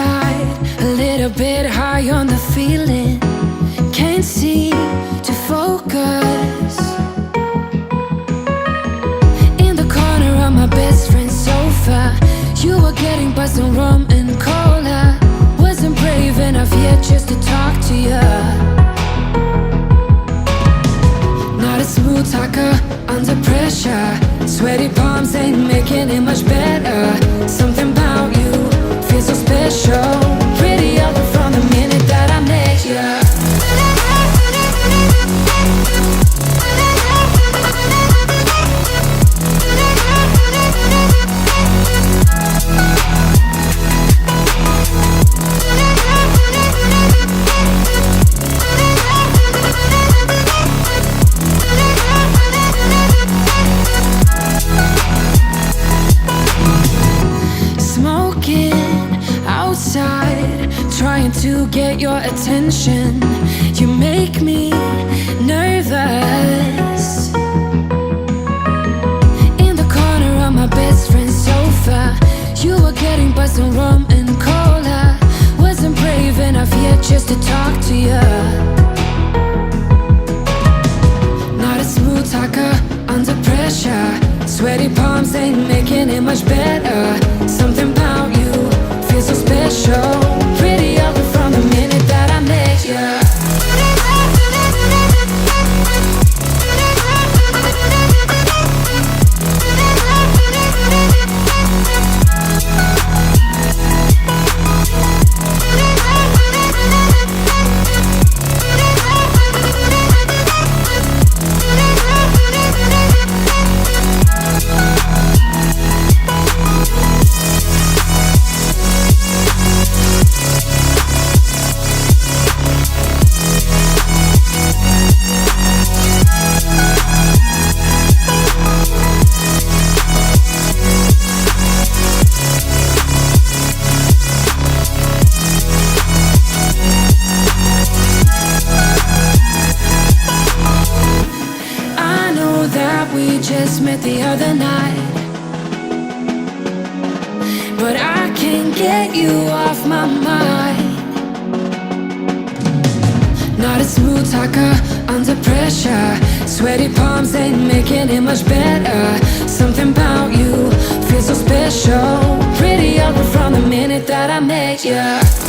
outside, a little bit high on the feeling. Can't seem to focus. In the corner of my best friend's sofa, you were getting buzzed on rum and cola. Wasn't brave enough yet just to talk to you. Not a smooth talker under pressure. Sweaty palms ain't making it much better. Something about you feels so special. Pretty up from the minute that I met you. Outside, trying to get your attention. You make me nervous. In the corner of my best friend's sofa, you were getting buzzed on rum and cola. Wasn't brave enough yet just to talk to you. Not a smooth talker under pressure. Sweaty palms ain't making it much better. Something about you feels so special. Pretty up from the minute that I met you. We just met the other night, but I can't get you off my mind. Not a smooth talker under pressure. Sweaty palms ain't making it much better. Something about you feels so special. Pretty up from the minute that I met you.